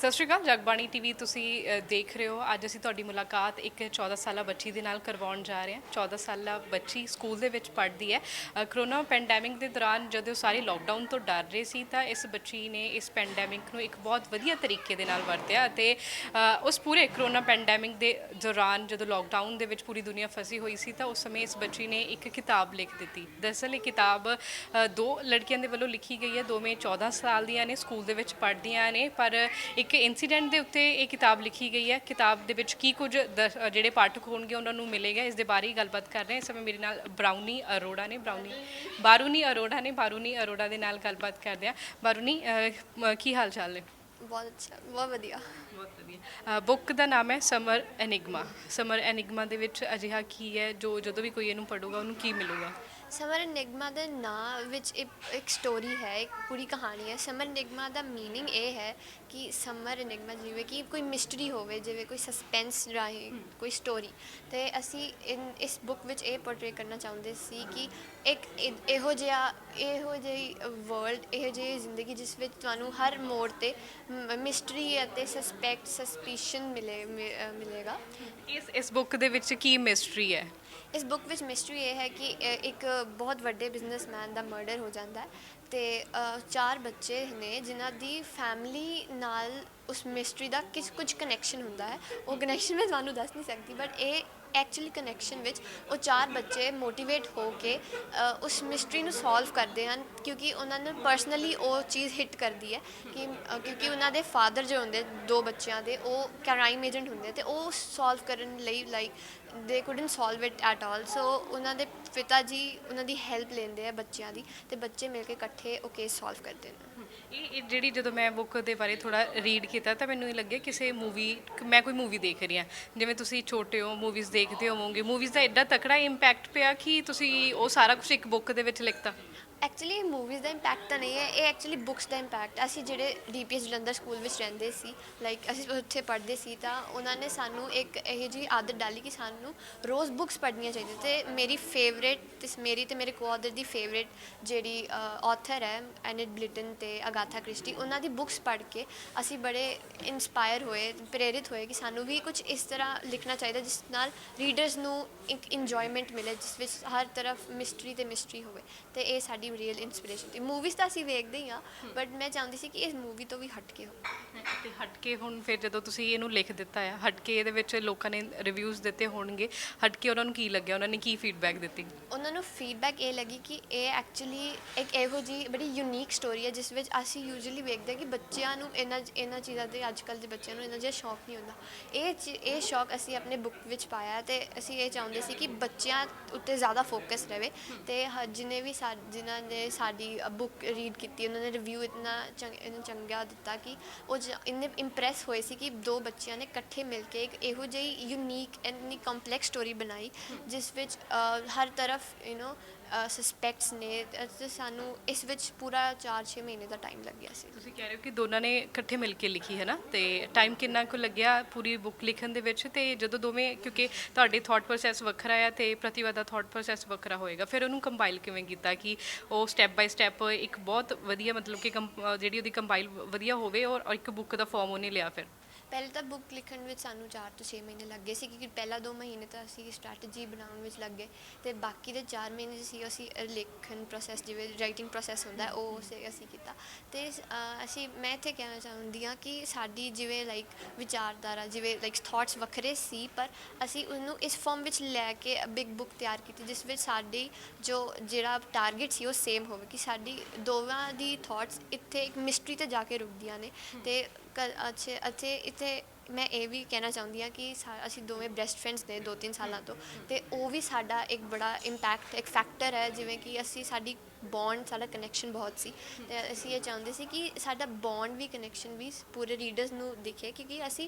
ਸਤਿ ਸ਼੍ਰੀ ਅਕਾਲ ਜਗਬਾਣੀ ਟੀਵੀ ਤੁਸੀਂ ਦੇਖ ਰਹੇ ਹੋ। ਅੱਜ ਅਸੀਂ ਤੁਹਾਡੀ ਮੁਲਾਕਾਤ ਇੱਕ 14 ਸਾਲਾ ਬੱਚੀ ਦੇ ਨਾਲ ਕਰਵਾਉਣ ਜਾ ਰਹੇ ਹਾਂ। 14 ਸਾਲਾ ਬੱਚੀ ਸਕੂਲ ਦੇ ਵਿੱਚ ਪੜ੍ਹਦੀ ਹੈ। ਕਰੋਨਾ ਪੈਂਡੈਮਿਕ ਦੇ ਦੌਰਾਨ ਜਦੋਂ ਸਾਰੇ ਲੋਕਡਾਊਨ ਤੋਂ ਡਰ ਰਹੇ ਸੀ ਤਾਂ ਇਸ ਬੱਚੀ ਨੇ ਇਸ ਪੈਂਡੈਮਿਕ ਨੂੰ ਇੱਕ ਬਹੁਤ ਵਧੀਆ ਤਰੀਕੇ ਦੇ ਨਾਲ ਵਰਤਿਆ ਅਤੇ ਉਸ ਪੂਰੇ ਕਰੋਨਾ ਪੈਂਡੈਮਿਕ ਦੇ ਦੌਰਾਨ ਜਦੋਂ ਲੋਕਡਾਊਨ ਦੇ ਵਿੱਚ ਪੂਰੀ ਦੁਨੀਆ ਫਸੀ ਹੋਈ ਸੀ ਤਾਂ ਉਸ ਸਮੇਂ ਇਸ ਬੱਚੀ ਨੇ ਇੱਕ ਕਿਤਾਬ ਲਿਖ ਦਿੱਤੀ। ਦਰਅਸਲ ਇਹ ਕਿਤਾਬ ਦੋ ਲੜਕੀਆਂ ਦੇ ਵੱਲੋਂ ਲਿਖੀ ਗਈ ਹੈ। ਦੋਵੇਂ 14 ਸਾਲ ਦੀਆਂ ਨੇ, ਸਕੂਲ ਦੇ ਵਿੱਚ ਪੜ੍ਹਦੀਆਂ ਨੇ, ਪਰ ਇੱਕ ਇਨਸੀਡੈਂਟ ਦੇ ਉੱਤੇ ਇਹ ਕਿਤਾਬ ਲਿਖੀ ਗਈ ਹੈ। ਕਿਤਾਬ ਦੇ ਵਿੱਚ ਕੀ ਕੁਝ ਜਿਹੜੇ ਪਾਠਕ ਹੋਣਗੇ ਉਹਨਾਂ ਨੂੰ ਮਿਲੇਗਾ, ਇਸ ਦੇ ਬਾਰੇ ਹੀ ਗੱਲਬਾਤ ਕਰ ਰਹੇ ਹਾਂ। ਇਸ ਸਮੇਂ ਮੇਰੇ ਨਾਲ ਬਾਰੂਨੀ ਅਰੋੜਾ ਨੇ ਬਾਰੂਨੀ ਅਰੋੜਾ ਦੇ ਨਾਲ ਗੱਲਬਾਤ ਕਰਦੇ ਹਾਂ। ਬਾਰੂਨੀ, ਕੀ ਹਾਲ ਚਾਲ ਨੇ? ਬਹੁਤ ਅੱਛਾ, ਬਹੁਤ ਵਧੀਆ। ਬਹੁਤ ਵਧੀਆ। ਬੁੱਕ ਦਾ ਨਾਮ ਹੈ ਸਮਰ ਐਨਿਗਮਾ। ਸਮਰ ਐਨਿਗਮਾ ਦੇ ਵਿੱਚ ਅਜਿਹਾ ਕੀ ਹੈ ਜੋ ਜਦੋਂ ਵੀ ਕੋਈ ਇਹਨੂੰ ਪੜ੍ਹੂਗਾ ਉਹਨੂੰ ਕੀ ਮਿਲੂਗਾ? ਸਮਰ ਐਨਿਗਮਾ ਦੇ ਨਾਂ ਵਿੱਚ ਇੱਕ ਸਟੋਰੀ ਹੈ, ਇੱਕ ਪੂਰੀ ਕਹਾਣੀ ਹੈ। ਸਮਰ ਐਨਿਗਮਾ ਦਾ ਮੀਨਿੰਗ ਇਹ ਹੈ ਕਿ ਸਮਰ ਐਨਿਗਮਾ ਜਿਵੇਂ ਕਿ ਕੋਈ ਮਿਸਟਰੀ ਹੋਵੇ, ਜਿਵੇਂ ਕੋਈ ਸਸਪੈਂਸ ਰਾਹੀਂ ਕੋਈ ਸਟੋਰੀ। ਅਤੇ ਅਸੀਂ ਇਸ ਬੁੱਕ ਵਿੱਚ ਇਹ ਪੋਰਟਰੇ ਕਰਨਾ ਚਾਹੁੰਦੇ ਸੀ ਕਿ ਇੱਕ ਇਹੋ ਜਿਹੀ ਵਰਲਡ, ਇਹੋ ਜਿਹੀ ਜ਼ਿੰਦਗੀ ਜਿਸ ਵਿੱਚ ਤੁਹਾਨੂੰ ਹਰ ਮੋੜ 'ਤੇ ਮਿਸਟਰੀ ਅਤੇ ਸਸਪੀਸ਼ਨ ਮਿਲੇਗਾ। ਇਸ ਬੁੱਕ ਦੇ ਵਿੱਚ ਕੀ ਮਿਸਟਰੀ ਹੈ? ਇਸ ਬੁੱਕ ਵਿੱਚ ਮਿਸਟਰੀ ਇਹ ਹੈ ਕਿ ਇੱਕ ਬਹੁਤ ਵੱਡੇ ਬਿਜ਼ਨਸਮੈਨ ਦਾ ਮਰਡਰ ਹੋ ਜਾਂਦਾ ਹੈ ਅਤੇ 4 ਬੱਚੇ ਨੇ ਜਿਨ੍ਹਾਂ ਦੀ ਫੈਮਿਲੀ ਨਾਲ ਉਸ ਮਿਸਟਰੀ ਦਾ ਕੁਝ ਕਨੈਕਸ਼ਨ ਹੁੰਦਾ ਹੈ। ਉਹ ਕਨੈਕਸ਼ਨ ਮੈਂ ਤੁਹਾਨੂੰ ਦੱਸ ਨਹੀਂ ਸਕਦੀ, ਬਟ ਇਹ ਐਕਚੁਅਲੀ ਕਨੈਕਸ਼ਨ ਵਿੱਚ ਉਹ 4 ਬੱਚੇ ਮੋਟੀਵੇਟ ਹੋ ਕੇ ਉਸ ਮਿਸਟਰੀ ਨੂੰ ਸੋਲਵ ਕਰਦੇ ਹਨ, ਕਿਉਂਕਿ ਉਹਨਾਂ ਨੂੰ ਪਰਸਨਲੀ ਉਹ ਚੀਜ਼ ਹਿੱਟ ਕਰਦੀ ਹੈ ਕਿ ਕਿਉਂਕਿ ਉਹਨਾਂ ਦੇ ਫਾਦਰ ਜੋ ਹੁੰਦੇ 2 ਬੱਚਿਆਂ ਦੇ, ਉਹ ਕ੍ਰਾਈਮ ਏਜੰਟ ਹੁੰਦੇ ਅਤੇ ਉਹ ਸੋਲਵ ਕਰਨ ਲਈ they couldn't solve it at all. So ਉਹਨਾਂ ਦੇ ਪਿਤਾ ਜੀ ਉਹਨਾਂ ਦੀ ਹੈਲਪ ਲੈਂਦੇ ਆ ਬੱਚਿਆਂ ਦੀ, ਅਤੇ ਬੱਚੇ ਮਿਲ ਕੇ ਇਕੱਠੇ ਉਹ ਕੇਸ ਸੋਲਵ ਕਰਦੇ ਨੇ। ਇਹ ਜਿਹੜੀ ਜਦੋਂ ਮੈਂ ਬੁੱਕ ਦੇ ਬਾਰੇ ਥੋੜ੍ਹਾ ਰੀਡ ਕੀਤਾ ਤਾਂ ਮੈਨੂੰ ਇਹ ਲੱਗਿਆ ਕਿਸੇ ਮੈਂ ਕੋਈ ਮੂਵੀ ਦੇਖ ਰਹੀ ਹਾਂ। ਜਿਵੇਂ ਤੁਸੀਂ ਛੋਟੇ ਹੋ, ਮੂਵੀਜ਼ ਦੇਖਦੇ ਹੋਵੋਗੇ, ਮੂਵੀਜ਼ ਦਾ ਐਡਾ ਤਕੜਾ ਇੰਪੈਕਟ ਪਿਆ ਕਿ ਤੁਸੀਂ ਉਹ ਸਾਰਾ ਕੁਝ ਇੱਕ ਬੁੱਕ ਦੇ ਵਿੱਚ ਲਿਖਤਾ। ਐਕਚੁਅਲੀ ਮੂਵੀਜ਼ ਦਾ ਇੰਪੈਕਟ ਤਾਂ ਨਹੀਂ ਹੈ, ਇਹ ਐਕਚੁਅਲੀ ਬੁੱਕਸ ਦਾ ਇੰਪੈਕਟ। ਅਸੀਂ ਜਿਹੜੇ DPS ਜਲੰਧਰ ਸਕੂਲ ਵਿੱਚ ਰਹਿੰਦੇ ਸੀ, ਅਸੀਂ ਉੱਥੇ ਪੜ੍ਹਦੇ ਸੀ, ਤਾਂ ਉਹਨਾਂ ਨੇ ਸਾਨੂੰ ਇੱਕ ਇਹੋ ਜਿਹੀ ਆਦਤ ਡਾਲੀ ਕਿ ਸਾਨੂੰ ਰੋਜ਼ ਬੁੱਕਸ ਪੜ੍ਹਨੀਆਂ ਚਾਹੀਦੀਆਂ। ਅਤੇ ਮੇਰੀ ਅਤੇ ਮੇਰੇ ਕੋ-ਆਥਰ ਦੀ ਫੇਵਰੇਟ ਜਿਹੜੀ ਆਥਰ ਹੈ ਐਨਿਟ ਬਲਿਟਨ ਅਤੇ ਅਗਾਥਾ ਕ੍ਰਿਸਟੀ, ਉਹਨਾਂ ਦੀ ਬੁੱਕਸ ਪੜ੍ਹ ਕੇ ਅਸੀਂ ਬੜੇ ਇੰਸਪਾਇਰ ਹੋਏ, ਪ੍ਰੇਰਿਤ ਹੋਏ ਕਿ ਸਾਨੂੰ ਵੀ ਕੁਝ ਇਸ ਤਰ੍ਹਾਂ ਲਿਖਣਾ ਚਾਹੀਦਾ ਜਿਸ ਨਾਲ ਰੀਡਰਸ ਨੂੰ ਇੱਕ ਇੰਜੋਇਮੈਂਟ ਮਿਲੇ, ਜਿਸ ਵਿੱਚ ਹਰ ਤਰਫ ਮਿਸਟਰੀ ਹੋਵੇ। ਅਤੇ ਇਹ ਸਾਡੀ ਰੀਅਲ ਇੰਸਪੀਰੇਸ਼ਨ ਸੀ। ਮੂਵੀਜ਼ ਤਾਂ ਅਸੀਂ ਵੇਖਦੇ ਹੀ ਹਾਂ, ਬਟ ਮੈਂ ਚਾਹੁੰਦੀ ਸੀ ਕਿ ਇਸ ਮੂਵੀ ਤੋਂ ਵੀ ਹਟ ਕੇ ਹੋ। ਅਤੇ ਹਟ ਕੇ ਹੁਣ ਫਿਰ ਜਦੋਂ ਤੁਸੀਂ ਇਹਨੂੰ ਲਿਖ ਦਿੱਤਾ ਆ, ਹਟ ਕੇ ਇਹਦੇ ਵਿੱਚ ਲੋਕਾਂ ਨੇ ਰਿਵਿਊਜ਼ ਦਿੱਤੇ ਹੋਣਗੇ, ਹਟ ਕੇ ਉਹਨਾਂ ਨੂੰ ਕੀ ਲੱਗਿਆ, ਉਹਨਾਂ ਨੇ ਕੀ ਫੀਡਬੈਕ ਦਿੱਤੀ? ਉਹਨਾਂ ਨੂੰ ਫੀਡਬੈਕ ਇਹ ਲੱਗੀ ਕਿ ਇਹ ਐਕਚੁਅਲੀ ਇੱਕ ਇਹੋ ਜਿਹੀ ਬੜੀ ਯੂਨੀਕ ਸਟੋਰੀ ਹੈ ਜਿਸ ਵਿੱਚ ਅਸੀਂ ਯੂਜੂਅਲੀ ਵੇਖਦੇ ਹਾਂ ਕਿ ਬੱਚਿਆਂ ਨੂੰ ਇਹਨਾਂ ਚੀਜ਼ਾਂ ਦੇ, ਅੱਜ ਕੱਲ੍ਹ ਦੇ ਬੱਚਿਆਂ ਨੂੰ ਇਹਨਾਂ ਜਿਹਾ ਸ਼ੌਕ ਨਹੀਂ ਹੁੰਦਾ। ਇਹ ਸ਼ੌਕ ਅਸੀਂ ਆਪਣੇ ਬੁੱਕ ਵਿੱਚ ਪਾਇਆ ਅਤੇ ਅਸੀਂ ਇਹ ਚਾਹੁੰਦੇ ਸੀ ਕਿ ਬੱਚਿਆਂ ਉੱਤੇ ਜ਼ਿਆਦਾ ਫੋਕਸ ਰਹੇ। ਅਤੇ ਜਿੰਨੇ ਵੀ ਜਿਨ੍ਹਾਂ ਨੇ ਸਾਡੀ ਬੁੱਕ ਰੀਡ ਕੀਤੀ, ਉਹਨਾਂ ਨੇ ਰਿਵਿਊ ਇੰਨਾ ਚੰਗਾ ਦਿੱਤਾ ਕਿ ਉਹ ਇੰਨੇ ਇੰਪ੍ਰੈਸ ਹੋਏ ਸੀ ਕਿ 2 ਬੱਚਿਆਂ ਨੇ ਇਕੱਠੇ ਮਿਲ ਕੇ ਇੱਕ ਇਹੋ ਜਿਹੀ ਯੂਨੀਕ ਇੰਨੀ ਕੰਪਲੈਕਸ ਸਟੋਰੀ ਬਣਾਈ ਜਿਸ ਵਿੱਚ ਹਰ ਤਰਫ ਸਸਪੈਕਟਸ ਨੇ। ਅਤੇ ਸਾਨੂੰ ਇਸ ਵਿੱਚ ਪੂਰਾ 4-6 ਮਹੀਨੇ ਦਾ ਟਾਈਮ ਲੱਗਿਆ ਸੀ। ਤੁਸੀਂ ਕਹਿ ਰਹੇ ਹੋ ਕਿ ਦੋਨਾਂ ਨੇ ਇਕੱਠੇ ਮਿਲ ਕੇ ਲਿਖੀ ਹੈ ਨਾ, ਅਤੇ ਟਾਈਮ ਕਿੰਨਾ ਕੁ ਲੱਗਿਆ ਪੂਰੀ ਬੁੱਕ ਲਿਖਣ ਦੇ ਵਿੱਚ? ਅਤੇ ਜਦੋਂ ਦੋਵੇਂ, ਕਿਉਂਕਿ ਤੁਹਾਡੇ ਥੋਟ ਪ੍ਰੋਸੈਸ ਵੱਖਰਾ ਆ ਅਤੇ ਪ੍ਰਤਿਭਾ ਦਾ ਥੋਟ ਪ੍ਰੋਸੈਸ ਵੱਖਰਾ ਹੋਏਗਾ, ਫਿਰ ਉਹਨੂੰ ਕੰਪਾਈਲ ਕਿਵੇਂ ਕੀਤਾ ਕਿ ਉਹ ਸਟੈਪ ਬਾਈ ਸਟੈਪ ਇੱਕ ਬਹੁਤ ਵਧੀਆ, ਮਤਲਬ ਕਿ ਜਿਹੜੀ ਉਹਦੀ ਕੰਪਾਈਲ ਵਧੀਆ ਹੋਵੇ ਔਰ ਇੱਕ ਬੁੱਕ ਦਾ ਫਾਰਮ ਉਹਨੇ ਲਿਆ? ਫਿਰ ਪਹਿਲੇ ਤਾਂ ਬੁੱਕ ਲਿਖਣ ਵਿੱਚ ਸਾਨੂੰ 4 ਤੋਂ 6 ਮਹੀਨੇ ਲੱਗ ਗਏ ਸੀ, ਕਿਉਂਕਿ ਪਹਿਲਾਂ 2 ਮਹੀਨੇ ਤਾਂ ਅਸੀਂ ਸਟ੍ਰੈਟਜੀ ਬਣਾਉਣ ਵਿੱਚ ਲੱਗ ਗਏ, ਅਤੇ ਬਾਕੀ ਦੇ 4 ਮਹੀਨੇ ਸੀ ਅਸੀਂ ਲਿਖਣ ਪ੍ਰੋਸੈਸ, ਜਿਵੇਂ ਰਾਈਟਿੰਗ ਪ੍ਰੋਸੈਸ ਹੁੰਦਾ ਉਹ ਅਸੀਂ ਕੀਤਾ। ਅਤੇ ਮੈਂ ਇੱਥੇ ਕਹਿਣਾ ਚਾਹੁੰਦੀ ਹਾਂ ਕਿ ਸਾਡੀ ਜਿਵੇਂ ਵਿਚਾਰਧਾਰਾ, ਜਿਵੇਂ ਥੋਟਸ ਵੱਖਰੇ ਸੀ, ਪਰ ਅਸੀਂ ਉਹਨੂੰ ਇਸ ਫਾਰਮ ਵਿੱਚ ਲੈ ਕੇ ਬਿਗ ਬੁੱਕ ਤਿਆਰ ਕੀਤੀ ਜਿਸ ਵਿੱਚ ਸਾਡੀ ਜਿਹੜਾ ਟਾਰਗੇਟ ਸੀ ਉਹ ਸੇਮ ਹੋਵੇ, ਕਿ ਸਾਡੀ ਦੋਵਾਂ ਦੀ ਥੋਟਸ ਇੱਥੇ ਇੱਕ ਮਿਸਟਰੀ 'ਤੇ ਜਾ ਕੇ ਰੁਕਦੀਆਂ ਨੇ। ਅਤੇ ਇੱਥੇ ਮੈਂ ਇਹ ਵੀ ਕਹਿਣਾ ਚਾਹੁੰਦੀ ਹਾਂ ਕਿ ਅਸੀਂ ਦੋਵੇਂ ਬੈਸਟ ਫਰੈਂਡਸ ਨੇ 2-3 ਸਾਲਾਂ ਤੋਂ, ਅਤੇ ਉਹ ਵੀ ਸਾਡਾ ਇੱਕ ਬੜਾ ਇੰਪੈਕਟ, ਇੱਕ ਫੈਕਟਰ ਹੈ। ਜਿਵੇਂ ਕਿ ਸਾਡੀ ਬੌਂਡ, ਸਾਡਾ ਕਨੈਕਸ਼ਨ ਬਹੁਤ ਸੀ, ਅਤੇ ਅਸੀਂ ਇਹ ਚਾਹੁੰਦੇ ਸੀ ਕਿ ਸਾਡਾ ਬੌਂਡ ਵੀ, ਕਨੈਕਸ਼ਨ ਵੀ ਪੂਰੇ ਰੀਡਰਸ ਨੂੰ ਦਿਖੇ, ਕਿਉਂਕਿ ਅਸੀਂ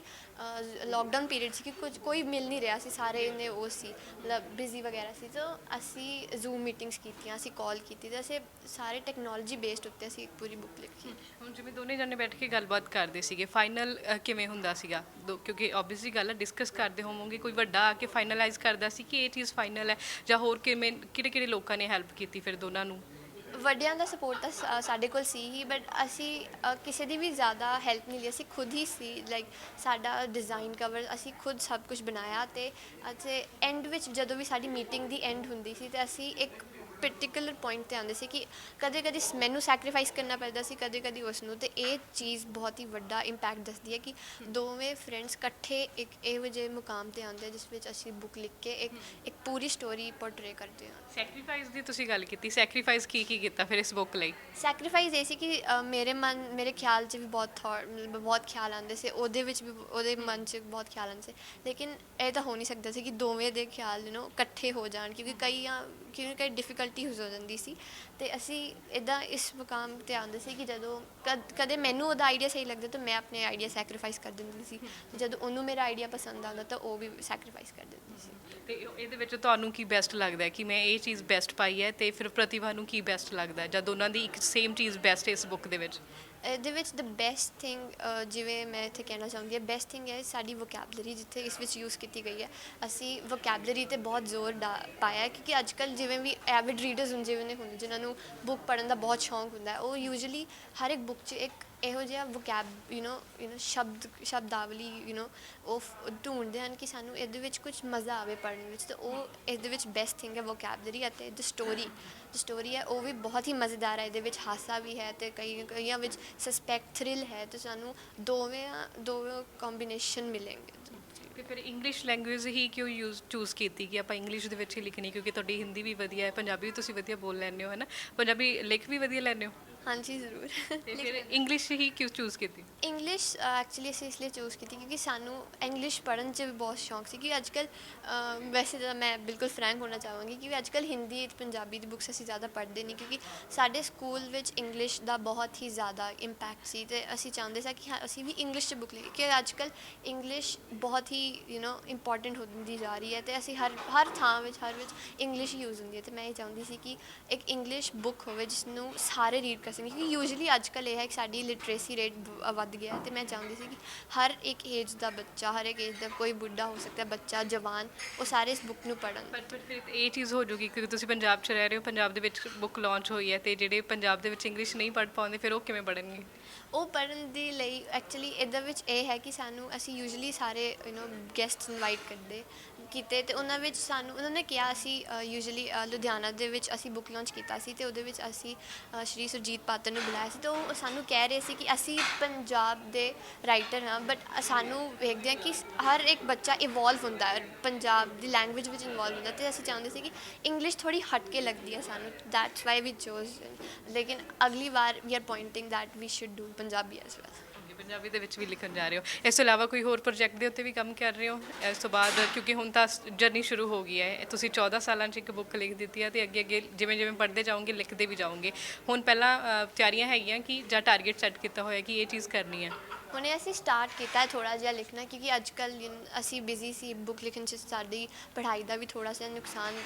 ਲੋਕਡਾਊਨ ਪੀਰੀਅਡ ਸੀ ਕਿ ਕੋਈ ਮਿਲ ਨਹੀਂ ਰਿਹਾ ਸੀ, ਸਾਰੇ ਇੰਨੇ ਉਹ ਸੀ, ਮਤਲਬ ਬਿਜ਼ੀ ਵਗੈਰਾ ਸੀ। ਤਾਂ ਅਸੀਂ ਜ਼ੂਮ ਮੀਟਿੰਗਸ ਕੀਤੀਆਂ, ਅਸੀਂ ਕਾਲ ਕੀਤੀ, ਅਤੇ ਅਸੀਂ ਸਾਰੇ ਟੈਕਨੋਲੋਜੀ ਬੇਸਡ ਉੱਤੇ ਅਸੀਂ ਇੱਕ ਪੂਰੀ ਬੁੱਕ ਲਿਖੀ। ਹੁਣ ਜਿਵੇਂ ਦੋਨੇ ਜਣੇ ਬੈਠ ਕੇ ਗੱਲਬਾਤ ਕਰਦੇ ਸੀਗੇ, ਫਾਈਨਲ ਕਿਵੇਂ ਹੁੰਦਾ ਸੀਗਾ? ਕਿਉਂਕਿ ਓਬਵੀਅਸਲੀ ਗੱਲ ਹੈ, ਡਿਸਕਸ ਕਰਦੇ ਹੋਵੋਗੇ, ਕੋਈ ਵੱਡਾ ਆ ਕੇ ਫਾਈਨਲਾਈਜ਼ ਕਰਦਾ ਸੀ ਕਿ ਇਹ ਚੀਜ਼ ਫਾਈਨਲ ਹੈ, ਜਾਂ ਹੋਰ ਕਿਹੜੇ ਲੋਕਾਂ ਨੇ ਹੈਲਪ ਕੀਤੀ ਫਿਰ ਦੋਨਾਂ ਨੂੰ? ਵੱਡਿਆਂ ਦਾ ਸਪੋਰਟ ਤਾਂ ਸਾਡੇ ਕੋਲ ਸੀ ਹੀ, ਬਟ ਅਸੀਂ ਕਿਸੇ ਦੀ ਵੀ ਜ਼ਿਆਦਾ ਹੈਲਪ ਨਹੀਂ ਲਈ, ਅਸੀਂ ਖੁਦ ਹੀ ਸੀ। ਲਾਈਕ ਸਾਡਾ ਡਿਜ਼ਾਈਨ ਕਵਰ ਅਸੀਂ ਖੁਦ ਸਭ ਕੁਝ ਬਣਾਇਆ, ਅਤੇ ਐਂਡ ਵਿੱਚ ਜਦੋਂ ਵੀ ਸਾਡੀ ਮੀਟਿੰਗ ਦੀ ਐਂਡ ਹੁੰਦੀ ਸੀ ਤੇ ਅਸੀਂ ਇੱਕ ਪਰਟੀਕੂਲਰ ਪੁਆਇੰਟ 'ਤੇ ਆਉਂਦੇ ਸੀ ਕਿ ਕਦੇ ਕਦੇ ਮੈਨੂੰ ਸੈਕਰੀਫਾਈਸ ਕਰਨਾ ਪੈਂਦਾ ਸੀ, ਕਦੇ ਕਦੇ ਉਸ ਨੂੰ, ਤੇ ਇਹ ਚੀਜ਼ ਬਹੁਤ ਹੀ ਵੱਡਾ ਇੰਪੈਕਟ ਦੱਸਦੀ ਹੈ ਕਿ ਦੋਵੇਂ ਫਰੈਂਡਸ ਇਕੱਠੇ ਇੱਕ ਇਹੋ ਜਿਹੇ ਮੁਕਾਮ 'ਤੇ ਆਉਂਦੇ ਜਿਸ ਵਿੱਚ ਅਸੀਂ ਬੁੱਕ ਲਿਖ ਕੇ ਇੱਕ ਪੂਰੀ ਸਟੋਰੀ ਪੋਰਟਰੇ ਕਰਦੇ ਹਾਂ। ਸੈਕਰੀਫਾਈਸ ਦੀ ਤੁਸੀਂ ਗੱਲ ਕੀਤੀ, ਸੈਕਰੀਫਾਈਸ ਕੀ ਕੀ ਕੀਤਾ ਫਿਰ ਇਸ ਬੁੱਕ ਲਈ? ਸੈਕਰੀਫਾਈਸ ਇਹ ਸੀ ਕਿ ਮੇਰੇ ਖਿਆਲ 'ਚ ਵੀ ਬਹੁਤ ਖਿਆਲ ਆਉਂਦੇ ਸੀ, ਉਹਦੇ ਵਿੱਚ ਵੀ ਉਹਦੇ ਮਨ 'ਚ ਬਹੁਤ ਖਿਆਲ ਆਉਂਦੇ ਸੀ, ਲੇਕਿਨ ਇਹ ਤਾਂ ਹੋ ਨਹੀਂ ਸਕਦਾ ਸੀ ਕਿ ਦੋਵੇਂ ਦੇ ਖਿਆਲ ਇਕੱਠੇ ਹੋ ਜਾਣ, ਕਿਉਂਕਿ ਕਈ ਡਿਫਿਕਲਟੀ ਹੋ ਜਾਂਦੀ ਸੀ। ਅਤੇ ਅਸੀਂ ਇੱਦਾਂ ਇਸ ਮੁਕਾਮ 'ਤੇ ਆਉਂਦੇ ਸੀ ਕਿ ਜਦੋਂ ਕਦੇ ਮੈਨੂੰ ਉਹਦਾ ਆਈਡੀਆ ਸਹੀ ਲੱਗਦਾ ਤਾਂ ਮੈਂ ਆਪਣੇ ਆਈਡੀਆ ਸੈਕਰੀਫਾਈਸ ਕਰ ਦਿੰਦੀ ਸੀ, ਜਦੋਂ ਉਹਨੂੰ ਮੇਰਾ ਆਈਡੀਆ ਪਸੰਦ ਆਉਂਦਾ ਤਾਂ ਉਹ ਵੀ ਸੈਕਰੀਫਾਈਸ ਕਰ ਦਿੰਦੀ ਸੀ। ਤੇ ਇਹਦੇ ਵਿੱਚ ਤੁਹਾਨੂੰ ਕੀ ਬੈਸਟ ਲੱਗਦਾ ਹੈ ਕਿ ਮੈਂ ਇਹ ਚੀਜ਼ ਬੈਸਟ ਪਾਈ ਹੈ, ਤੇ ਫਿਰ ਪ੍ਰਤਿਭਾ ਨੂੰ ਕੀ ਬੈਸਟ ਲੱਗਦਾ ਹੈ ਜਦ ਉਹਨਾਂ ਦੀ ਇੱਕ ਸੇਮ ਚੀਜ਼ ਬੈਸਟ ਹੈ ਇਸ ਬੁੱਕ ਦੇ ਵਿੱਚ? ਇਹਦੇ ਵਿੱਚ ਦ ਬੈਸਟ ਥਿੰਗ, ਜਿਵੇਂ ਮੈਂ ਇੱਥੇ ਕਹਿਣਾ ਚਾਹੁੰਦੀ ਹਾਂ, ਬੈਸਟ ਥਿੰਗ ਹੈ ਸਾਡੀ ਵੋਕੈਬਲਰੀ ਜਿੱਥੇ ਇਸ ਵਿੱਚ ਯੂਜ਼ ਕੀਤੀ ਗਈ ਹੈ। ਅਸੀਂ ਵੋਕੈਬਲਰੀ 'ਤੇ ਬਹੁਤ ਜ਼ੋਰ ਪਾਇਆ ਹੈ, ਕਿਉਂਕਿ ਅੱਜ ਕੱਲ੍ਹ ਜਿਵੇਂ ਵੀ ਐਵਿਡ ਰੀਡਰਸ ਜਿਵੇਂ ਹੁੰਦੇ ਜਿਨ੍ਹਾਂ ਨੂੰ ਬੁੱਕ ਪੜ੍ਹਨ ਦਾ ਬਹੁਤ ਸ਼ੌਂਕ ਹੁੰਦਾ ਹੈ, ਉਹ ਯੂਜੂਲੀ ਹਰ ਇੱਕ ਬੁੱਕ 'ਚ ਇੱਕ ਇਹੋ ਜਿਹਾ ਸ਼ਬਦਾਵਲੀ ਉਹ ਢੂੰਡਦੇ ਹਨ ਕਿ ਸਾਨੂੰ ਇਹਦੇ ਵਿੱਚ ਕੁਝ ਮਜ਼ਾ ਆਵੇ ਪੜ੍ਹਨ ਵਿੱਚ, ਤਾਂ ਉਹ ਇਹਦੇ ਵਿੱਚ ਬੈਸਟ ਥਿੰਗ ਹੈ ਵੋਕੈਬਲਰੀ। ਅਤੇ ਸਟੋਰੀ ਹੈ ਉਹ ਵੀ ਬਹੁਤ ਹੀ ਮਜ਼ੇਦਾਰ ਹੈ, ਇਹਦੇ ਵਿੱਚ ਹਾਸਾ ਵੀ ਹੈ ਅਤੇ ਕਈਆਂ ਵਿੱਚ ਸਸਪੈਕਟ ਥ੍ਰਿਲ ਹੈ, ਅਤੇ ਸਾਨੂੰ ਦੋਵੇਂ ਕੰਬੀਨੇਸ਼ਨ ਮਿਲੇਂਗੇ। ਤੇ ਫਿਰ ਇੰਗਲਿਸ਼ ਲੈਂਗੁਏਜ ਹੀ ਕਿਉਂ ਚੂਜ਼ ਕੀਤੀ ਕਿ ਆਪਾਂ ਇੰਗਲਿਸ਼ ਦੇ ਵਿੱਚ ਹੀ ਲਿਖਣੀ? ਕਿਉਂਕਿ ਤੁਹਾਡੀ ਹਿੰਦੀ ਵੀ ਵਧੀਆ ਹੈ, ਪੰਜਾਬੀ ਵੀ ਤੁਸੀਂ ਵਧੀਆ ਬੋਲ ਲੈਂਦੇ ਹੋ, ਹੈ ਨਾ? ਪੰਜਾਬੀ ਲਿਖ ਵੀ ਵਧੀਆ ਲੈਂਦੇ ਹੋ? ਹਾਂਜੀ ਜ਼ਰੂਰ। ਤੇ ਫਿਰ ਇੰਗਲਿਸ਼ ਹੀ ਕਿਉਂ ਚੂਜ਼ ਕੀਤੀ? ਇੰਗਲਿਸ਼ ਐਕਚੁਅਲੀ ਅਸੀਂ ਇਸ ਲਈ ਚੂਜ਼ ਕੀਤੀ ਕਿਉਂਕਿ ਸਾਨੂੰ ਇੰਗਲਿਸ਼ ਪੜ੍ਹਨ 'ਚ ਵੀ ਬਹੁਤ ਸ਼ੌਂਕ ਸੀ, ਕਿ ਅੱਜ ਕੱਲ੍ਹ ਵੈਸੇ ਤਾਂ ਮੈਂ ਬਿਲਕੁਲ ਫਰੈਂਕ ਹੋਣਾ ਚਾਹਾਂਗੀ ਕਿ ਅੱਜ ਕੱਲ੍ਹ ਹਿੰਦੀ ਪੰਜਾਬੀ ਦੀ ਬੁੱਕਸ ਅਸੀਂ ਜ਼ਿਆਦਾ ਪੜ੍ਹਦੇ ਨਹੀਂ, ਕਿਉਂਕਿ ਸਾਡੇ ਸਕੂਲ ਵਿੱਚ ਇੰਗਲਿਸ਼ ਦਾ ਬਹੁਤ ਹੀ ਜ਼ਿਆਦਾ ਇੰਪੈਕਟ ਸੀ, ਅਤੇ ਅਸੀਂ ਚਾਹੁੰਦੇ ਸੀ ਕਿ ਅਸੀਂ ਵੀ ਇੰਗਲਿਸ਼ 'ਚ ਬੁੱਕ ਲਿਖੀਏ, ਕਿ ਅੱਜ ਕੱਲ੍ਹ ਇੰਗਲਿਸ਼ ਬਹੁਤ ਹੀ ਇੰਪੋਰਟੈਂਟ ਹੁੰਦੀ ਜਾ ਰਹੀ ਹੈ, ਅਤੇ ਅਸੀਂ ਹਰ ਥਾਂ ਵਿੱਚ ਇੰਗਲਿਸ਼ ਯੂਜ਼ ਹੁੰਦੀ ਹੈ, ਅਤੇ ਮੈਂ ਇਹ ਚਾਹੁੰਦੀ ਸੀ ਕਿ ਇੱਕ ਇੰਗਲਿਸ਼ ਬੁੱਕ ਹੋਵੇ ਜਿਸ ਨੂੰ ਸਾਰੇ ਰੀਡ ਕਰ ਸਕਣ, ਕਿਉਂਕਿ ਯੂਜੂਲੀ ਅੱਜ ਕੱਲ੍ਹ ਇਹ ਹੈ ਕਿ ਸਾਡੀ ਲਿਟਰੇਸੀ ਰੇਟ ਵੱਧ ਗਿਆ, ਅਤੇ ਮੈਂ ਚਾਹੁੰਦੀ ਸੀ ਕਿ ਹਰ ਇੱਕ ਏਜ ਦਾ ਬੱਚਾ, ਹਰ ਇੱਕ ਏਜ ਦਾ ਕੋਈ ਬੁੱਢਾ ਹੋ ਸਕਦਾ, ਬੱਚਾ ਜਵਾਨ, ਉਹ ਸਾਰੇ ਇਸ ਬੁੱਕ ਨੂੰ ਪੜ੍ਹਨ। ਪਰ ਫਿਰ ਇਹ ਚੀਜ਼ ਹੋ ਜੂਗੀ ਕਿਉਂਕਿ ਤੁਸੀਂ ਪੰਜਾਬ 'ਚ ਰਹਿ ਰਹੇ ਹੋ, ਪੰਜਾਬ ਦੇ ਵਿੱਚ ਬੁੱਕ ਲਾਂਚ ਹੋਈ ਹੈ, ਅਤੇ ਜਿਹੜੇ ਪੰਜਾਬ ਦੇ ਵਿੱਚ ਇੰਗਲਿਸ਼ ਨਹੀਂ ਪੜ੍ਹ ਪਾਉਂਦੇ ਫਿਰ ਉਹ ਕਿਵੇਂ ਪੜ੍ਹਨਗੇ? ਉਹ ਪੜ੍ਹਨ ਦੇ ਲਈ ਐਕਚੁਅਲੀ ਇਹਦੇ ਵਿੱਚ ਇਹ ਹੈ ਕਿ ਅਸੀਂ ਯੂਜੂਲੀ ਸਾਰੇ ਗੈਸਟਸ ਇਨਵਾਈਟ ਕੀਤੇ, ਅਤੇ ਉਹਨਾਂ ਵਿੱਚ ਉਹਨਾਂ ਨੇ ਕਿਹਾ, ਅਸੀਂ ਯੂਜੂਲੀ ਲੁਧਿਆਣਾ ਦੇ ਵਿੱਚ ਅਸੀਂ ਬੁੱਕ ਲਾਂਚ ਕੀਤਾ ਸੀ, ਅਤੇ ਉਹਦੇ ਵਿੱਚ ਅਸੀਂ ਸ਼੍ਰੀ ਸੁਰਜੀਤ ਪਾਤਰ ਨੂੰ ਬੁਲਾਇਆ ਸੀ, ਅਤੇ ਉਹ ਸਾਨੂੰ ਕਹਿ ਰਹੇ ਸੀ ਕਿ ਅਸੀਂ ਪੰਜਾਬ ਦੇ ਰਾਈਟਰ ਹਾਂ, ਬਟ ਸਾਨੂੰ ਵੇਖਦੇ ਹਾਂ ਕਿ ਹਰ ਇੱਕ ਬੱਚਾ ਇਵੋਲਵ ਹੁੰਦਾ ਹੈ, ਪੰਜਾਬ ਦੀ ਲੈਂਗੁਏਜ ਵਿੱਚ ਇਨਵੋਲਵ ਹੁੰਦਾ, ਅਤੇ ਅਸੀਂ ਚਾਹੁੰਦੇ ਸੀ ਕਿ ਇੰਗਲਿਸ਼ ਥੋੜ੍ਹੀ ਹਟ ਕੇ ਲੱਗਦੀ ਹੈ ਸਾਨੂੰ, ਦੈਟਸ ਵਾਈ ਵੀ ਚੋਜ਼। ਲੇਕਿਨ ਅਗਲੀ ਵਾਰ we are pointing that we should do Punjabi as well. Punjabi ਦੇ ਵਿੱਚ ਵੀ ਲਿਖਣ ਜਾ ਰਹੇ ਹੋ? ਇਸ ਤੋਂ ਇਲਾਵਾ ਕੋਈ ਹੋਰ ਪ੍ਰੋਜੈਕਟ ਦੇ ਉੱਤੇ ਵੀ ਕੰਮ ਕਰ ਰਹੇ ਹੋ ਇਸ ਤੋਂ ਬਾਅਦ? ਕਿਉਂਕਿ ਹੁਣ ਤਾਂ ਜਰਨੀ ਸ਼ੁਰੂ ਹੋ ਗਈ ਹੈ, ਤੁਸੀਂ 14 ਸਾਲਾਂ 'ਚ ਇੱਕ ਬੁੱਕ ਲਿਖ ਦਿੱਤੀ ਹੈ, ਅਤੇ ਅੱਗੇ ਜਿਵੇਂ ਜਿਵੇਂ ਪੜ੍ਹਦੇ ਜਾਓਗੇ ਲਿਖਦੇ ਵੀ ਜਾਓਗੇ। ਹੁਣ ਪਹਿਲਾਂ ਤਿਆਰੀਆਂ ਹੈਗੀਆਂ ਕਿ ਜਾਂ ਟਾਰਗੇਟ ਸੈੱਟ ਕੀਤਾ ਹੋਇਆ ਕਿ ਇਹ ਚੀਜ਼ ਕਰਨੀ ਹੈ? ਹੁਣੇ ਅਸੀਂ ਸਟਾਰਟ ਕੀਤਾ ਹੈ ਥੋੜ੍ਹਾ ਜਿਹਾ ਲਿਖਣਾ, ਕਿਉਂਕਿ ਅੱਜ ਕੱਲ੍ਹ ਅਸੀਂ ਬਿਜ਼ੀ ਸੀ ਬੁੱਕ ਲਿਖਣ 'ਚ, ਸਾਡੀ ਪੜ੍ਹਾਈ ਦਾ ਵੀ ਥੋੜ੍ਹਾ ਜਿਹਾ ਨੁਕਸਾਨ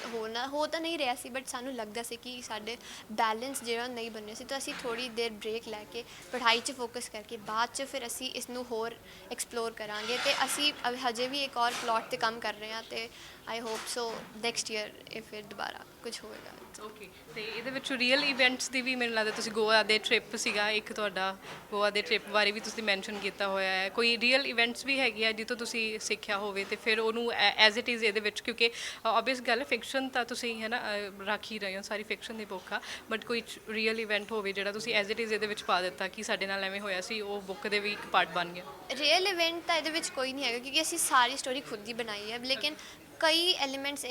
ਹੋ ਤਾਂ ਨਹੀਂ ਰਿਹਾ ਸੀ, ਬਟ ਸਾਨੂੰ ਲੱਗਦਾ ਸੀ ਕਿ ਸਾਡੇ ਬੈਲੈਂਸ ਜਿਹੜਾ ਨਹੀਂ ਬਣ ਰਿਹਾ ਸੀ, ਤਾਂ ਅਸੀਂ ਥੋੜ੍ਹੀ ਦੇਰ ਬ੍ਰੇਕ ਲੈ ਕੇ ਪੜ੍ਹਾਈ 'ਚ ਫੋਕਸ ਕਰਕੇ ਬਾਅਦ 'ਚ ਫਿਰ ਅਸੀਂ ਇਸ ਨੂੰ ਹੋਰ ਐਕਸਪਲੋਰ ਕਰਾਂਗੇ, ਅਤੇ ਅਸੀਂ ਹਜੇ ਵੀ ਇੱਕ ਔਰ ਪਲਾਟ 'ਤੇ ਕੰਮ ਕਰ ਰਹੇ ਹਾਂ, ਅਤੇ I hope so next year ਇਹ ਫਿਰ ਦੁਬਾਰਾ ਕੁਝ ਹੋਵੇਗਾ। ਓਕੇ, ਅਤੇ ਇਹਦੇ ਵਿੱਚ ਰੀਅਲ ਇਵੈਂਟਸ ਦੀ ਵੀ ਮੈਨੂੰ ਲੱਗਦਾ, ਤੁਸੀਂ ਗੋਆ ਦੇ ਟ੍ਰਿਪ ਸੀਗਾ ਇੱਕ ਤੁਹਾਡਾ, ਗੋਆ ਦੇ ਟ੍ਰਿਪ ਬਾਰੇ ਵੀ ਤੁਸੀਂ ਮੈਂਸ਼ਨ ਕੀਤਾ ਹੋਇਆ ਹੈ, ਕੋਈ ਰੀਅਲ ਇਵੈਂਟਸ ਵੀ ਹੈਗੇ ਆ ਜਿੱਥੋਂ ਤੁਸੀਂ ਸਿੱਖਿਆ ਹੋਵੇ ਅਤੇ ਫਿਰ ਉਹਨੂੰ ਐਜ਼ ਇਟ ਇਜ਼ ਇਹਦੇ ਵਿੱਚ, ਕਿਉਂਕਿ ਓਬਵੀਅਸ ਗੱਲ ਫਿਕਸ਼ਨ ਤਾਂ ਤੁਸੀਂ ਹੈ ਨਾ ਰੱਖ ਹੀ ਰਹੇ ਹੋ, ਸਾਰੀ ਫਿਕਸ਼ਨ ਦੀ ਬੁੱਕ ਆ, ਬਟ ਕੋਈ ਰੀਅਲ ਇਵੈਂਟ ਹੋਵੇ ਜਿਹੜਾ ਤੁਸੀਂ ਐਜ਼ ਇਟ ਇਜ਼ ਇਹਦੇ ਵਿੱਚ ਪਾ ਦਿੱਤਾ ਕਿ ਸਾਡੇ ਨਾਲ ਐਵੇਂ ਹੋਇਆ ਸੀ, ਉਹ ਬੁੱਕ ਦੇ ਵੀ ਇੱਕ ਪਾਰਟ ਬਣ ਗਿਆ? ਰੀਅਲ ਇਵੈਂਟ ਤਾਂ ਇਹਦੇ ਵਿੱਚ ਕੋਈ ਨਹੀਂ ਹੈਗਾ, ਕਿਉਂਕਿ ਅਸੀਂ ਸਾਰੀ ਸਟੋਰੀ ਖੁਦ ਹੀ ਬਣਾਈ ਹੈ, ਲੇਕਿਨ ਕਈ ਐਲੀਮੈਂਟਸ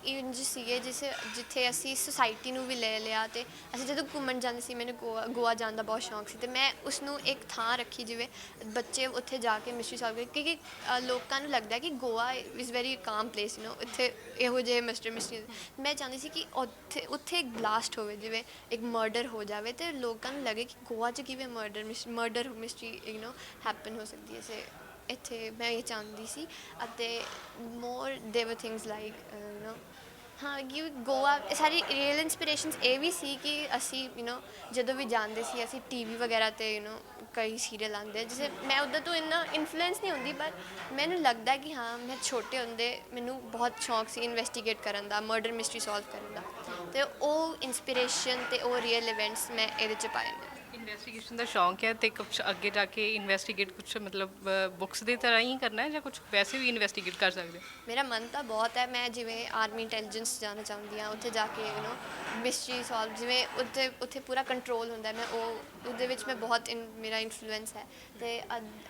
ਇੰਜ ਸੀਗੇ ਜਿੱਥੇ ਅਸੀਂ ਸੁਸਾਇਟੀ ਨੂੰ ਵੀ ਲੈ ਲਿਆ, ਅਤੇ ਅਸੀਂ ਜਦੋਂ ਘੁੰਮਣ ਜਾਂਦੇ ਸੀ, ਮੈਨੂੰ ਗੋਆ ਜਾਣ ਦਾ ਬਹੁਤ ਸ਼ੌਂਕ ਸੀ, ਅਤੇ ਮੈਂ ਉਸਨੂੰ ਇੱਕ ਥਾਂ ਰੱਖੀ ਜਿਵੇਂ ਬੱਚੇ ਉੱਥੇ ਜਾ ਕੇ ਮਿਸਟਰੀ ਸੋਲਵ ਕਰ, ਕਿਉਂਕਿ ਲੋਕਾਂ ਨੂੰ ਲੱਗਦਾ ਕਿ ਗੋਆ ਇਜ਼ ਵੈਰੀ ਕਾਮ ਪਲੇਸ, ਇੱਥੇ ਇਹੋ ਜਿਹੇ ਮਿਸਟਰੀ। ਮੈਂ ਚਾਹੁੰਦੀ ਸੀ ਕਿ ਉੱਥੇ ਇੱਕ ਬਲਾਸਟ ਹੋਵੇ, ਜਿਵੇਂ ਇੱਕ ਮਰਡਰ ਹੋ ਜਾਵੇ, ਅਤੇ ਲੋਕਾਂ ਨੂੰ ਲੱਗੇ ਕਿ ਗੋਆ 'ਚ ਕਿਵੇਂ ਮਰਡਰ ਮਿਸਟਰੀ ਹੈਪਨ ਹੋ ਸਕਦੀ ਹੈ, ਇੱਥੇ ਮੈਂ ਇਹ ਚਾਹੁੰਦੀ ਸੀ। ਅਤੇ ਮੋਰ ਦੇਵਰ ਥਿੰਗਸ ਲਾਈਕ ਹਾਂ ਕਿ ਗੋਆ ਸਾਰੀ ਰੀਅਲ ਇੰਸਪੀਰੇਸ਼ਨਸ ਇਹ ਵੀ ਸੀ ਕਿ ਅਸੀਂ ਜਦੋਂ ਵੀ ਜਾਂਦੇ ਸੀ ਅਸੀਂ ਟੀਵੀ ਵਗੈਰਾ ਤੇ ਕਈ ਸੀਰੀਅਲ ਆਉਂਦੇ ਆ, ਜਿਵੇਂ ਮੈਂ ਉੱਦਾਂ ਤੋਂ ਇੰਨਾ ਇਨਫਲੂਐਂਸ ਨਹੀਂ ਹੁੰਦੀ, ਪਰ ਮੈਨੂੰ ਲੱਗਦਾ ਕਿ ਹਾਂ ਮੈਂ ਛੋਟੇ ਹੁੰਦੇ ਮੈਨੂੰ ਬਹੁਤ ਸ਼ੌਂਕ ਸੀ ਇਨਵੈਸਟੀਗੇਟ ਕਰਨ ਦਾ, ਮਰਡਰ ਮਿਸਟਰੀ ਸੋਲਵ ਕਰਨ ਦਾ, ਤੇ ਉਹ ਇਨਸਪੀਰੇਸ਼ਨ ਤੇ ਉਹ ਰੀਅਲ ਇਵੈਂਟਸ ਮੈਂ ਇਹਦੇ 'ਚ ਪਾਏ ਨੇ। ਇਨਵੈਸਟੀਗੇਸ਼ਨ ਦਾ ਸ਼ੌਂਕ ਹੈ ਤੇ ਕੁਛ ਅੱਗੇ ਜਾ ਕੇ ਇਨਵੈਸਟੀਗੇਟ ਕੁਛ ਮਤਲਬ ਬੁੱਕਸ ਦੀ ਤਰ੍ਹਾਂ ਹੀ ਕਰਨਾ ਹੈ ਜਾਂ ਕੁਛ ਵੈਸੇ ਵੀ ਇਨਵੈਸਟੀਗੇਟ ਕਰ ਸਕਦੇ ਹੋ? ਮੇਰਾ ਮਨ ਤਾਂ ਬਹੁਤ ਹੈ, ਮੈਂ ਜਿਵੇਂ ਆਰਮੀ ਇੰਟੈਲੀਜੈਂਸ ਜਾਣਾ ਚਾਹੁੰਦੀ ਹਾਂ, ਉੱਥੇ ਜਾ ਕੇ ਮਿਸਟਰੀ ਸੋਲਵ, ਜਿਵੇਂ ਉੱਥੇ ਪੂਰਾ ਕੰਟਰੋਲ ਹੁੰਦਾ ਹੈ, ਮੈਂ ਉਹਦੇ ਵਿੱਚ ਮੈਂ ਬਹੁਤ ਮੇਰਾ ਇਨਫਲੂਐਂਸ ਹੈ, ਤੇ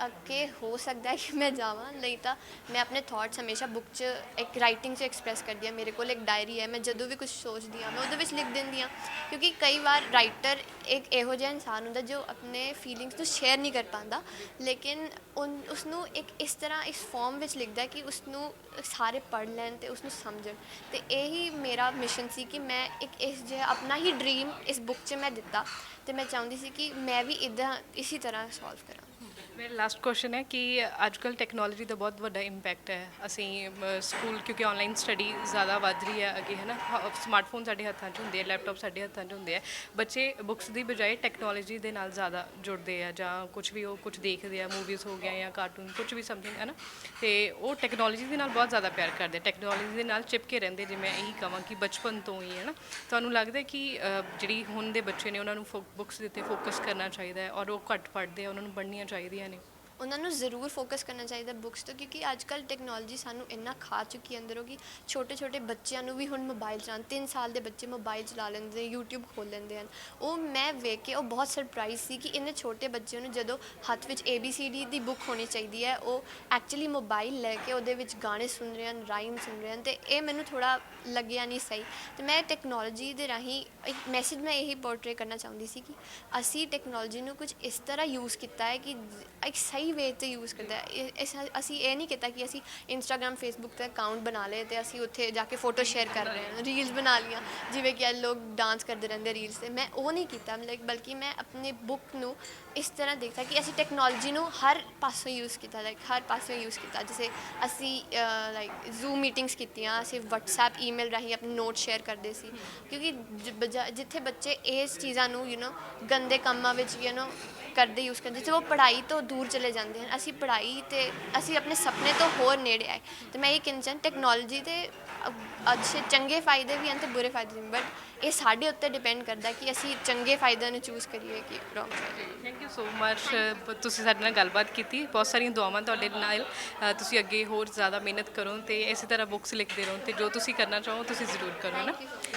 ਅੱਗੇ ਹੋ ਸਕਦਾ ਹੈ ਕਿ ਮੈਂ ਜਾਵਾਂ, ਨਹੀਂ ਤਾਂ ਮੈਂ ਆਪਣੇ ਥੋਟਸ ਹਮੇਸ਼ਾ ਬੁੱਕ 'ਚ ਇੱਕ ਰਾਈਟਿੰਗ 'ਚ ਐਕਸਪ੍ਰੈਸ ਕਰਦੀ ਹਾਂ। ਮੇਰੇ ਕੋਲ ਇੱਕ ਡਾਇਰੀ ਹੈ, ਮੈਂ ਜਦੋਂ ਵੀ ਕੁਝ ਸੋਚਦੀ ਹਾਂ ਮੈਂ ਉਹਦੇ ਵਿੱਚ ਲਿਖ ਦਿੰਦੀ ਹਾਂ, ਕਿਉਂਕਿ ਕਈ ਵਾਰ ਰਾਈਟਰ ਇੱਕ ਇਹੋ ਜਿਹਾ ਇਨਸਾਨ ਹੁੰਦਾ ਜੋ ਆਪਣੇ ਫੀਲਿੰਗਸ ਨੂੰ ਸ਼ੇਅਰ ਨਹੀਂ ਕਰ ਪਾਉਂਦਾ, ਲੇਕਿਨ ਉਸਨੂੰ ਇੱਕ ਇਸ ਤਰ੍ਹਾਂ ਇਸ ਫਾਰਮ ਵਿੱਚ ਲਿਖਦਾ ਕਿ ਉਸਨੂੰ ਸਾਰੇ ਪੜ੍ਹ ਲੈਣ ਤੇ ਉਸਨੂੰ ਸਮਝਣ, ਤੇ ਇਹੀ ਮੇਰਾ ਮਿਸ਼ਨ ਸੀ ਕਿ ਮੈਂ ਇੱਕ ਇਸ ਜਿਹਾ ਆਪਣਾ ਹੀ ਡ੍ਰੀਮ ਇਸ ਬੁੱਕ 'ਚ ਮੈਂ ਦਿੱਤਾ, ਤੇ ਮੈਂ ਚਾਹੁੰਦੀ ਸੀ ਕਿ ਮੈਂ ਵੀ ਇੱਦਾਂ ਇਸੀ ਤਰ੍ਹਾਂ ਸੋਲਵ ਕਰਾਂ। ਮੇਰਾ ਲਾਸਟ ਕੁਐਸਚਨ ਹੈ ਕਿ ਅੱਜ ਕੱਲ੍ਹ ਟੈਕਨੋਲੋਜੀ ਦਾ ਬਹੁਤ ਵੱਡਾ ਇੰਪੈਕਟ ਹੈ। ਅਸੀਂ ਸਕੂਲ ਕਿਉਂਕਿ ਆਨਲਾਈਨ ਸਟੱਡੀ ਜ਼ਿਆਦਾ ਵੱਧ ਰਹੀ ਹੈ ਅੱਗੇ, ਹੈ ਨਾ, ਸਮਾਰਟਫੋਨ ਸਾਡੇ ਹੱਥਾਂ 'ਚ ਹੁੰਦੇ ਆ, ਲੈਪਟਾਪ ਸਾਡੇ ਹੱਥਾਂ 'ਚ ਹੁੰਦੇ ਆ, ਬੱਚੇ ਬੁੱਕਸ ਦੀ ਬਜਾਏ ਟੈਕਨੋਲੋਜੀ ਦੇ ਨਾਲ ਜ਼ਿਆਦਾ ਜੁੜਦੇ ਆ, ਜਾਂ ਕੁਝ ਵੀ ਉਹ ਕੁਝ ਦੇਖਦੇ ਆ, ਮੂਵੀਜ਼ ਹੋ ਗਿਆ ਜਾਂ ਕਾਰਟੂਨ ਕੁਝ ਵੀ ਸਮਥਿੰਗ, ਹੈ ਨਾ, ਤੇ ਉਹ ਟੈਕਨੋਲੋਜੀ ਦੇ ਨਾਲ ਬਹੁਤ ਜ਼ਿਆਦਾ ਪਿਆਰ ਕਰਦੇ, ਟੈਕਨੋਲੋਜੀ ਦੇ ਨਾਲ ਚਿਪਕੇ ਰਹਿੰਦੇ। ਜੇ ਮੈਂ ਇਹੀ ਕਹਾਂ ਕਿ ਬਚਪਨ ਤੋਂ ਹੀ, ਹੈ ਨਾ, ਤੁਹਾਨੂੰ ਲੱਗਦਾ ਕਿ ਜਿਹੜੀ ਹੁਣ ਦੇ ਬੱਚੇ ਨੇ ਉਹਨਾਂ ਨੂੰ ਬੁੱਕਸ ਦੇ ਉੱਤੇ ਫੋਕਸ ਕਰਨਾ ਚਾਹੀਦਾ ਹੈ, ਔਰ ਉਹ ਘੱਟ ਪੜ੍ਹਦੇ ਆ, ਉਹਨਾਂ ਨੂੰ ਪੜ੍ਹਨੀਆਂ ਚਾਹੀਦੀਆਂ ਨੇ? ਉਹਨਾਂ ਨੂੰ ਜ਼ਰੂਰ ਫੋਕਸ ਕਰਨਾ ਚਾਹੀਦਾ ਬੁੱਕਸ ਤੋਂ, ਕਿਉਂਕਿ ਅੱਜ ਕੱਲ੍ਹ ਟੈਕਨੋਲੋਜੀ ਸਾਨੂੰ ਇੰਨਾ ਖਾ ਚੁੱਕੀ ਹੈ ਅੰਦਰੋਂ ਕਿ ਛੋਟੇ ਛੋਟੇ ਬੱਚਿਆਂ ਨੂੰ ਵੀ ਹੁਣ ਮੋਬਾਈਲ ਚਲਾਉਣ, 3 ਸਾਲ ਦੇ ਬੱਚੇ ਮੋਬਾਈਲ ਚਲਾ ਲੈਂਦੇ, ਯੂਟਿਊਬ ਖੋਲ੍ਹ ਲੈਂਦੇ ਹਨ। ਉਹ ਮੈਂ ਵੇਖ ਕੇ ਉਹ ਬਹੁਤ ਸਰਪ੍ਰਾਈਜ਼ ਸੀ ਕਿ ਇੰਨੇ ਛੋਟੇ ਬੱਚਿਆਂ ਨੂੰ ਜਦੋਂ ਹੱਥ ਵਿੱਚ ABCD ਦੀ ਬੁੱਕ ਹੋਣੀ ਚਾਹੀਦੀ ਹੈ, ਉਹ ਐਕਚੁਅਲੀ ਮੋਬਾਈਲ ਲੈ ਕੇ ਉਹਦੇ ਵਿੱਚ ਗਾਣੇ ਸੁਣ ਰਹੇ ਹਨ, ਰਾਈਮ ਸੁਣ ਰਹੇ ਹਨ, ਤੇ ਇਹ ਮੈਨੂੰ ਥੋੜ੍ਹਾ ਲੱਗਿਆ ਨਹੀਂ ਸਹੀ। ਤੇ ਮੈਂ ਟੈਕਨੋਲੋਜੀ ਦੇ ਰਾਹੀਂ ਇੱਕ ਮੈਸੇਜ ਮੈਂ ਇਹੀ ਪੋਰਟਰੇ ਕਰਨਾ ਚਾਹੁੰਦੀ ਸੀ ਕਿ ਅਸੀਂ ਟੈਕਨੋਲੋਜੀ ਨੂੰ ਕੁਝ ਇਸ ਤਰ੍ਹਾਂ ਯੂਜ਼ ਕੀਤਾ ਹੈ ਕਿ ਇੱਕ ਸਹੀ ਵੇ 'ਤੇ ਯੂਜ਼ ਕਰਦਾ ਹੈ। ਅਸੀਂ ਇਹ ਨਹੀਂ ਕੀਤਾ ਕਿ ਅਸੀਂ ਇੰਸਟਾਗ੍ਰਾਮ ਫੇਸਬੁੱਕ 'ਤੇ ਅਕਾਊਂਟ ਬਣਾ ਲਏ ਅਤੇ ਅਸੀਂ ਉੱਥੇ ਜਾ ਕੇ ਫੋਟੋ ਸ਼ੇਅਰ ਕਰ ਰਹੇ ਹਾਂ, ਰੀਲਸ ਬਣਾ ਲਈਆਂ, ਜਿਵੇਂ ਕਿ ਅੱਜ ਲੋਕ ਡਾਂਸ ਕਰਦੇ ਰਹਿੰਦੇ ਰੀਲਸ 'ਤੇ। ਮੈਂ ਉਹ ਨਹੀਂ ਕੀਤਾ, ਬਲਕਿ ਮੈਂ ਆਪਣੀ ਬੁੱਕ ਨੂੰ ਇਸ ਤਰ੍ਹਾਂ ਦੇਖਿਆ ਕਿ ਅਸੀਂ ਟੈਕਨੋਲੋਜੀ ਨੂੰ ਹਰ ਪਾਸੋਂ ਯੂਜ਼ ਕੀਤਾ, ਹਰ ਪਾਸੋਂ ਯੂਜ਼ ਕੀਤਾ। ਜਿਵੇਂ ਅਸੀਂ ਜ਼ੂਮ ਮੀਟਿੰਗਸ ਕੀਤੀਆਂ, ਅਸੀਂ ਵਟਸਐਪ ਈਮੇਲ ਰਾਹੀਂ ਆਪਣੇ ਨੋਟ ਸ਼ੇਅਰ ਕਰਦੇ ਸੀ, ਕਿਉਂਕਿ ਜਿੱਥੇ ਬੱਚੇ ਇਸ ਚੀਜ਼ਾਂ ਨੂੰ ਗੰਦੇ ਕੰਮਾਂ ਵਿੱਚ ਕਰਦੇ ਯੂਜ਼ ਕਰਦੇ, ਜਿੱਥੇ ਉਹ ਪੜ੍ਹਾਈ ਤੋਂ ਦੂਰ ਚਲੇ ਜਾਂਦੇ ਹਨ, ਅਸੀਂ ਪੜ੍ਹਾਈ ਅਤੇ ਅਸੀਂ ਆਪਣੇ ਸੁਪਨੇ ਤੋਂ ਹੋਰ ਨੇੜੇ ਆਏ। ਅਤੇ ਮੈਂ ਇਹ ਕਹਿਣਾ ਚਾਹੁੰਦੀ, ਟੈਕਨੋਲੋਜੀ ਦੇ ਅੱਛੇ ਚੰਗੇ ਫਾਇਦੇ ਵੀ ਹਨ ਅਤੇ ਬੁਰੇ ਫਾਇਦੇ ਵੀ, ਬਟ ਇਹ ਸਾਡੇ ਉੱਤੇ ਡਿਪੈਂਡ ਕਰਦਾ ਕਿ ਅਸੀਂ ਚੰਗੇ ਫਾਇਦਿਆਂ ਨੂੰ ਚੂਜ਼ ਕਰੀਏ ਕਿ ਰੋਂਗ ਫਾਇਦੇ। ਥੈਂਕ ਯੂ ਸੋ ਮਚ, ਤੁਸੀਂ ਸਾਡੇ ਨਾਲ ਗੱਲਬਾਤ ਕੀਤੀ, ਬਹੁਤ ਸਾਰੀਆਂ ਦੁਆਵਾਂ ਤੁਹਾਡੇ ਨਾਲ। ਤੁਸੀਂ ਅੱਗੇ ਹੋਰ ਜ਼ਿਆਦਾ ਮਿਹਨਤ ਕਰੋ ਅਤੇ ਇਸੇ ਤਰ੍ਹਾਂ ਬੁੱਕਸ ਲਿਖਦੇ ਰਹੋ, ਅਤੇ ਜੋ ਤੁਸੀਂ ਕਰਨਾ ਚਾਹੋ ਤੁਸੀਂ ਜ਼ਰੂਰ ਕਰੋ, ਹੈ ਨਾ।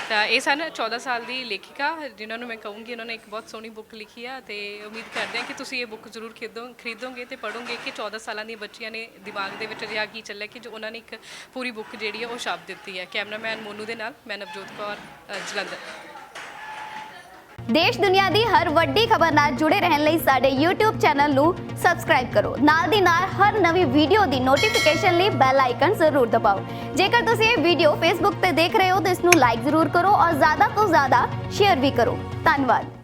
ਤਾਂ ਇਹ ਸਨ 14 ਸਾਲ ਦੀ ਲੇਖਿਕਾ, ਜਿਨ੍ਹਾਂ ਨੂੰ ਮੈਂ ਕਹੂੰਗੀ ਉਹਨਾਂ ਨੇ ਇੱਕ ਬਹੁਤ ਸੋਹਣੀ ਬੁੱਕ ਲਿਖੀ ਆ, ਅਤੇ ਉਮੀਦ ਕਰਦੇ ਹਾਂ ਕਿ ਤੁਸੀਂ ਇਹ ਬੁੱਕ ਜ਼ਰੂਰ ਖਰੀਦੋਗੇ ਅਤੇ ਪੜ੍ਹੋਗੇ ਕਿ 14 ਸਾਲਾਂ ਦੀਆਂ ਬੱਚੀਆਂ ਨੇ ਦਿਮਾਗ ਦੇ ਵਿੱਚ ਅਜਿਹਾ ਕੀ ਚੱਲਿਆ ਕਿ ਜੋ ਉਹਨਾਂ ਨੇ ਇੱਕ ਪੂਰੀ ਬੁੱਕ ਜਿਹੜੀ ਹੈ ਉਹ ਛਾਪ ਦਿੱਤੀ ਹੈ। ਕੈਮਰਾਮੈਨ ਮੋਨੂ ਦੇ ਨਾਲ ਮੈਂ ਨਵਜੋਤ ਕੌਰ, ਜਲੰਧਰ। ਦੇਸ਼ ਦੁਨੀਆ ਦੀ ਹਰ ਵੱਡੀ ਖਬਰ ਨਾਲ ਜੁੜੇ ਰਹਿਣ ਲਈ ਸਾਡੇ YouTube ਚੈਨਲ ਨੂੰ ਸਬਸਕ੍ਰਾਈਬ ਕਰੋ। ਨਾਲ ਦੀ ਨਾਲ ਹਰ ਨਵੀਂ ਵੀਡੀਓ ਦੀ ਨੋਟੀਫਿਕੇਸ਼ਨ ਲਈ ਬੈਲ ਆਈਕਨ ਜ਼ਰੂਰ ਦਬਾਓ। ਜੇਕਰ ਤੁਸੀਂ ਇਹ ਵੀਡੀਓ Facebook ਤੇ ਦੇਖ ਰਹੇ ਹੋ ਤਾਂ ਇਸ ਨੂੰ ਲਾਈਕ ਜ਼ਰੂਰ ਕਰੋ ਔਰ ਜ਼ਿਆਦਾ ਤੋਂ ਜ਼ਿਆਦਾ ਸ਼ੇਅਰ ਵੀ ਕਰੋ। ਧੰਨਵਾਦ।